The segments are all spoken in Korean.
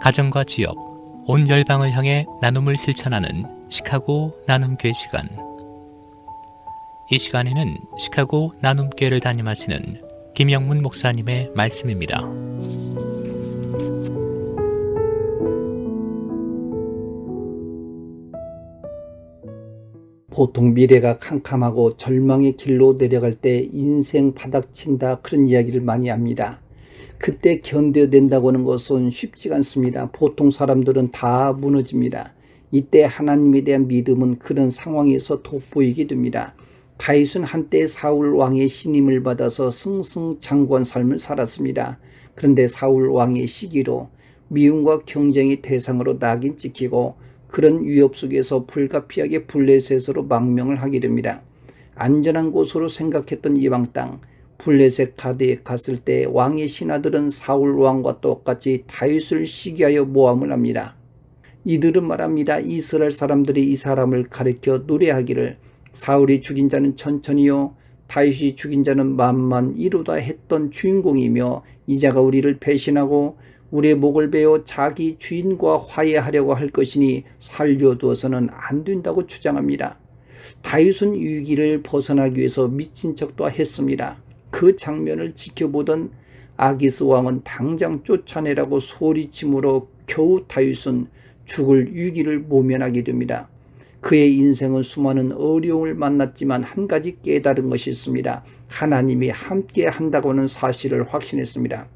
가정과 지역, 온 열방을 향해 나눔을 실천하는 시카고 나눔교회 시간. 이 시간에는 시카고 나눔교회를 담임하시는 김영문 목사님의 말씀입니다. 보통 미래가 캄캄하고 절망의 길로 내려갈 때 인생 바닥친다, 그런 이야기를 많이 합니다. 그때 견뎌낸다고 하는 것은 쉽지가 않습니다. 보통 사람들은 다 무너집니다. 이때 하나님에 대한 믿음은 그런 상황에서 돋보이게 됩니다. 다윗은 한때 사울 왕의 신임을 받아서 승승장구한 삶을 살았습니다. 그런데 사울 왕의 시기로 미움과 경쟁의 대상으로 낙인 찍히고 그런 위협 속에서 불가피하게 블레셋으로 망명을 하게 됩니다. 안전한 곳으로 생각했던 이방 땅 블레셋 가드에 갔을 때 왕의 신하들은 사울 왕과 똑같이 다윗을 시기하여 모함을 합니다. 이들은 말합니다. 이스라엘 사람들이 이 사람을 가리켜 노래하기를 사울이 죽인 자는 천천히요 다윗이 죽인 자는 만만 이루다 했던 주인공이며 이 자가 우리를 배신하고 우리의 목을 베어 자기 주인과 화해하려고 할 것이니 살려두어서는 안 된다고 주장합니다. 다윗은 위기를 벗어나기 위해서 미친 척도 했습니다. 그 장면을 지켜보던 아기스 왕은 당장 쫓아내라고 소리치므로 겨우 다윗은 죽을 위기를 모면하게 됩니다. 그의 인생은 수많은 어려움을 만났지만 한 가지 깨달은 것이 있습니다. 하나님이 함께 한다고 하는 사실을 확신했습니다.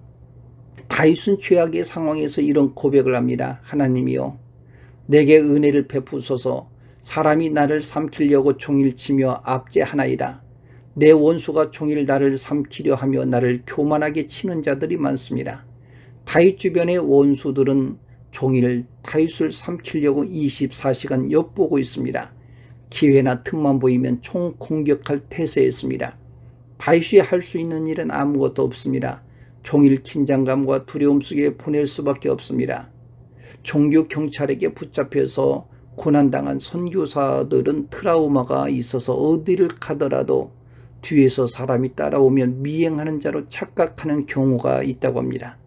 다윗은 최악의 상황에서 이런 고백을 합니다. 하나님이여, 내게 은혜를 베푸소서. 사람이 나를 삼키려고 종일치며 압제하나이다. 내 원수가 종일 나를 삼키려 하며 나를 교만하게 치는 자들이 많습니다. 다윗 주변의 원수들은 종일 다윗을 삼키려고 24시간 엿보고 있습니다. 기회나 틈만 보이면 총 공격할 태세였습니다. 다윗이 할 수 있는 일은 아무것도 없습니다. 종일 긴장감과 두려움 속에 보낼 수밖에 없습니다. 종교 경찰에게 붙잡혀서 고난당한 선교사들은 트라우마가 있어서 어디를 가더라도 뒤에서 사람이 따라오면 미행하는 자로 착각하는 경우가 있다고 합니다.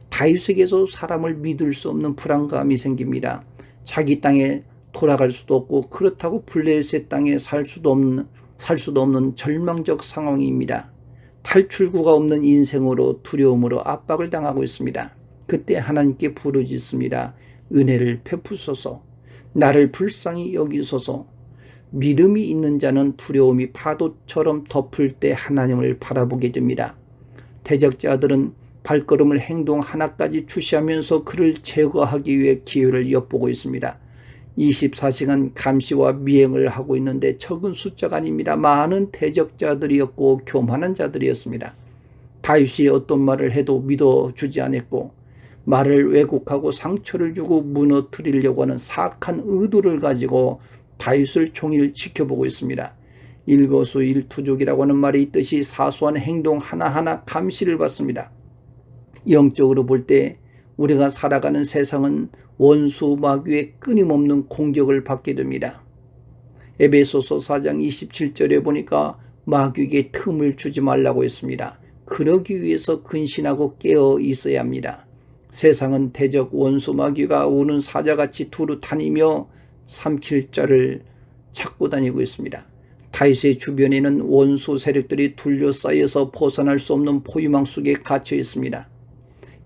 다윗에게서 사람을 믿을 수 없는 불안감이 생깁니다. 자기 땅에 돌아갈 수도 없고 그렇다고 블레셋 땅에 살 수도 없는 절망적 상황입니다. 탈출구가 없는 인생으로 두려움으로 압박을 당하고 있습니다. 그때 하나님께 부르짖습니다. 은혜를 베푸소서. 나를 불쌍히 여기소서. 믿음이 있는 자는 두려움이 파도처럼 덮을 때 하나님을 바라보게 됩니다. 대적자들은 발걸음을 행동 하나까지 주시하면서 그를 제거하기 위해 기회를 엿보고 있습니다. 24시간 감시와 미행을 하고 있는데 적은 숫자가 아닙니다. 많은 대적자들이었고 교만한 자들이었습니다. 다윗이 어떤 말을 해도 믿어주지 않았고 말을 왜곡하고 상처를 주고 무너뜨리려고 하는 사악한 의도를 가지고 다윗을 종일 지켜보고 있습니다. 일거수일투족이라고 하는 말이 있듯이 사소한 행동 하나하나 감시를 받습니다. 영적으로 볼 때 우리가 살아가는 세상은 원수 마귀의 끊임없는 공격을 받게 됩니다. 에베소서 4장 27절에 보니까 마귀에게 틈을 주지 말라고 했습니다. 그러기 위해서 근신하고 깨어 있어야 합니다. 세상은 대적 원수 마귀가 우는 사자같이 두루 다니며 삼킬 자를 찾고 다니고 있습니다. 다윗의 주변에는 원수 세력들이 둘러싸여서 벗어날 수 없는 포위망 속에 갇혀 있습니다.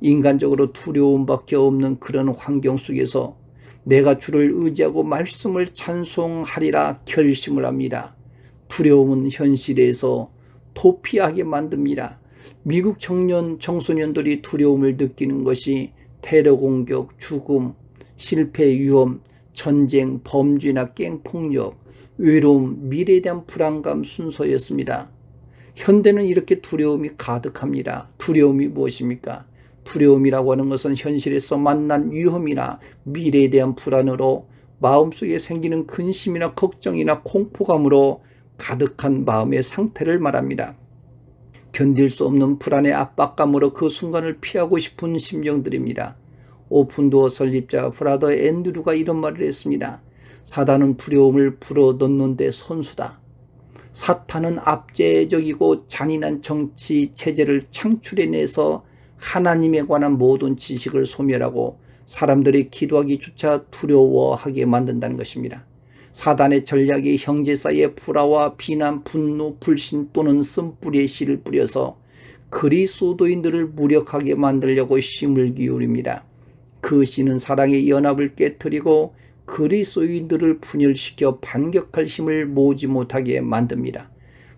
인간적으로 두려움밖에 없는 그런 환경 속에서 내가 주를 의지하고 말씀을 찬송하리라 결심을 합니다. 두려움은 현실에서 도피하게 만듭니다. 미국 청소년들이 두려움을 느끼는 것이 테러 공격, 죽음, 실패 위험, 전쟁, 범죄나 갱폭력, 외로움, 미래에 대한 불안감 순서였습니다. 현대는 이렇게 두려움이 가득합니다. 두려움이 무엇입니까? 두려움이라고 하는 것은 현실에서 만난 위험이나 미래에 대한 불안으로 마음속에 생기는 근심이나 걱정이나 공포감으로 가득한 마음의 상태를 말합니다. 견딜 수 없는 불안의 압박감으로 그 순간을 피하고 싶은 심정들입니다. 오픈도어 설립자 브라더 앤드류가 이런 말을 했습니다. 사단은 두려움을 불어넣는데 선수다. 사탄은 압제적이고 잔인한 정치 체제를 창출해내서 하나님에 관한 모든 지식을 소멸하고 사람들이 기도하기조차 두려워하게 만든다는 것입니다. 사단의 전략이 형제 사이에 불화와 비난, 분노, 불신 또는 쓴뿌리의 씨를 뿌려서 그리스도인들을 무력하게 만들려고 힘을 기울입니다. 그 씨는 사랑의 연합을 깨뜨리고 그리스도인들을 분열시켜 반격할 힘을 모으지 못하게 만듭니다.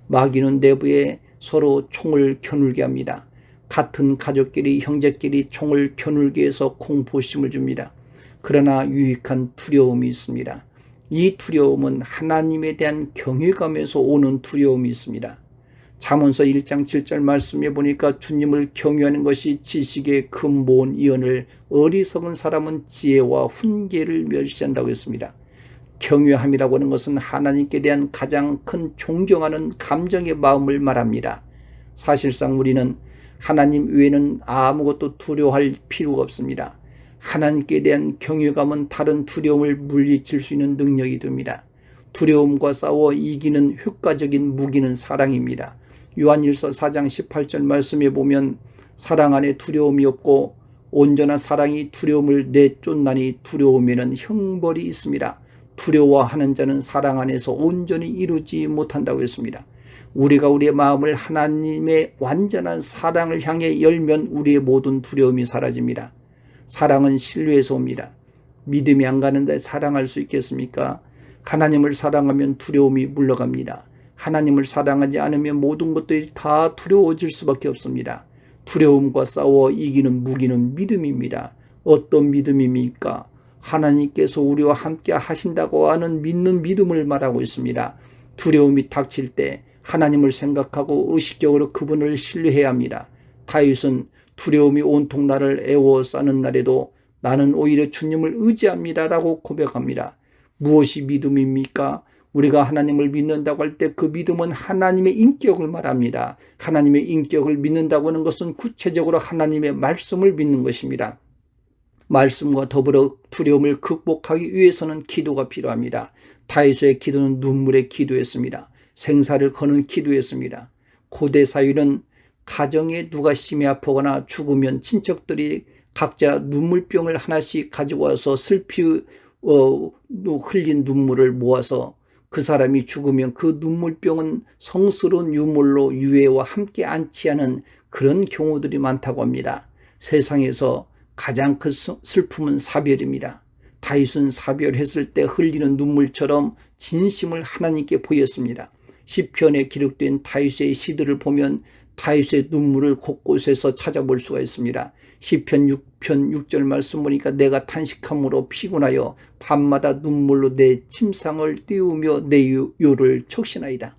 마귀는 내부에 서로 총을 겨누게 합니다. 같은 가족끼리, 형제끼리 총을 겨누게 해서 공포심을 줍니다. 그러나 유익한 두려움이 있습니다. 이 두려움은 하나님에 대한 경외감에서 오는 두려움이 있습니다. 잠언서 1장 7절 말씀에 보니까 주님을 경외하는 것이 지식의 근본이언을 어리석은 사람은 지혜와 훈계를 멸시한다고 했습니다. 경외함이라고 하는 것은 하나님께 대한 가장 큰 존경하는 감정의 마음을 말합니다. 사실상 우리는 하나님 외에는 아무것도 두려워할 필요가 없습니다. 하나님께 대한 경외감은 다른 두려움을 물리칠 수 있는 능력이 됩니다. 두려움과 싸워 이기는 효과적인 무기는 사랑입니다. 요한일서 4장 18절 말씀에 보면 사랑 안에 두려움이 없고 온전한 사랑이 두려움을 내쫓나니 두려움에는 형벌이 있습니다. 두려워하는 자는 사랑 안에서 온전히 이루지 못한다고 했습니다. 우리가 우리의 마음을 하나님의 완전한 사랑을 향해 열면 우리의 모든 두려움이 사라집니다. 사랑은 신뢰에서 옵니다. 믿음이 안 가는데 사랑할 수 있겠습니까? 하나님을 사랑하면 두려움이 물러갑니다. 하나님을 사랑하지 않으면 모든 것들이 다 두려워질 수밖에 없습니다. 두려움과 싸워 이기는 무기는 믿음입니다. 어떤 믿음입니까? 하나님께서 우리와 함께 하신다고 하는 믿는 믿음을 말하고 있습니다. 두려움이 닥칠 때 하나님을 생각하고 의식적으로 그분을 신뢰해야 합니다. 다윗은 두려움이 온통 나를 애워싸는 날에도 나는 오히려 주님을 의지합니다라고 고백합니다. 무엇이 믿음입니까? 우리가 하나님을 믿는다고 할 때 그 믿음은 하나님의 인격을 말합니다. 하나님의 인격을 믿는다고 하는 것은 구체적으로 하나님의 말씀을 믿는 것입니다. 말씀과 더불어 두려움을 극복하기 위해서는 기도가 필요합니다. 다윗의 기도는 눈물의 기도였습니다. 생사를 거는 기도였습니다. 고대 사회는 가정에 누가 심히 아프거나 죽으면 친척들이 각자 눈물병을 하나씩 가지고 와서 슬피 흘린 눈물을 모아서 그 사람이 죽으면 그 눈물병은 성스러운 유물로 유해와 함께 안치하는 그런 경우들이 많다고 합니다. 세상에서 가장 큰 슬픔은 사별입니다. 다윗은 사별했을 때 흘리는 눈물처럼 진심을 하나님께 보였습니다. 시편에 기록된 다윗의 시들을 보면 다윗의 눈물을 곳곳에서 찾아볼 수가 있습니다. 시편 6편 6절 말씀 보니까 내가 탄식함으로 피곤하여 밤마다 눈물로 내 침상을 띄우며 내 요를 적신하이다.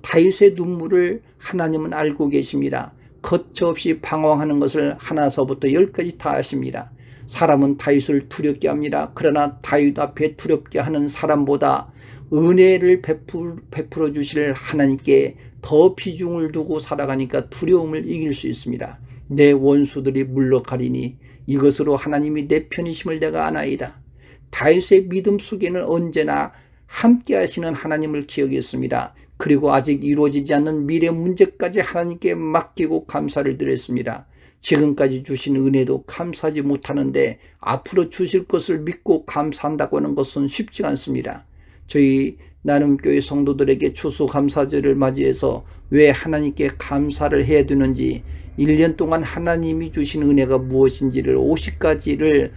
다윗의 눈물을 하나님은 알고 계십니다. 거처없이 방황하는 것을 하나서부터 열까지 다 아십니다. 사람은 다윗을 두렵게 합니다. 그러나 다윗 앞에 두렵게 하는 사람보다 은혜를 베풀어 주실 하나님께 더 비중을 두고 살아가니까 두려움을 이길 수 있습니다. 내 원수들이 물러가리니 이것으로 하나님이 내 편이심을 내가 아나이다. 다윗의 믿음 속에는 언제나 함께 하시는 하나님을 기억했습니다. 그리고 아직 이루어지지 않는 미래 문제까지 하나님께 맡기고 감사를 드렸습니다. 지금까지 주신 은혜도 감사하지 못하는데 앞으로 주실 것을 믿고 감사한다고 하는 것은 쉽지 않습니다. 저희 나눔교회 성도들에게 추수감사절을 맞이해서 왜 하나님께 감사를 해야 되는지 1년 동안 하나님이 주신 은혜가 무엇인지를 50가지를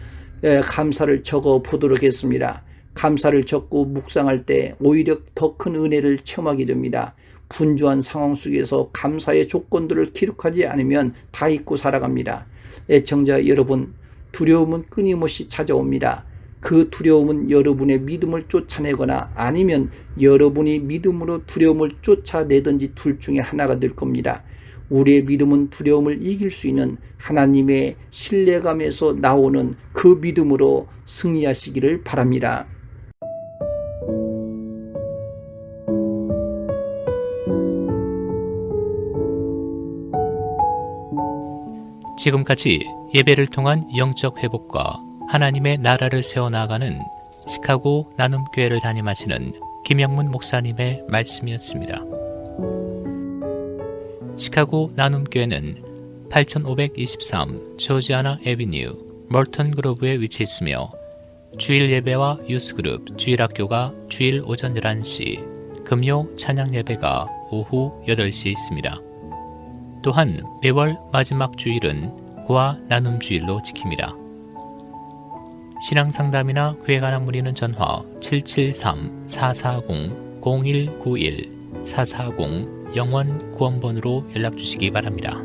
감사를 적어 보도록 했습니다. 감사를 적고 묵상할 때 오히려 더 큰 은혜를 체험하게 됩니다. 분주한 상황 속에서 감사의 조건들을 기록하지 않으면 다 잊고 살아갑니다. 애청자 여러분, 두려움은 끊임없이 찾아옵니다. 그 두려움은 여러분의 믿음을 쫓아내거나 아니면 여러분이 믿음으로 두려움을 쫓아내든지 둘 중에 하나가 될 겁니다. 우리의 믿음은 두려움을 이길 수 있는 하나님의 신뢰감에서 나오는 그 믿음으로 승리하시기를 바랍니다. 지금까지 예배를 통한 영적 회복과 하나님의 나라를 세워나가는 시카고 나눔교회를 담임하시는 김영문 목사님의 말씀이었습니다. 시카고 나눔교회는 8523 조지아나 애비뉴 멀턴 그로브에 위치해 있으며 주일 예배와 유스그룹, 주일학교가 주일 오전 11시, 금요 찬양 예배가 오후 8시에 있습니다. 또한 매월 마지막 주일은 고아 나눔 주일로 지킵니다. 신앙 상담이나 회에 관한 문의는 전화 773-440-0191 440 영원 구원번으로 연락 주시기 바랍니다.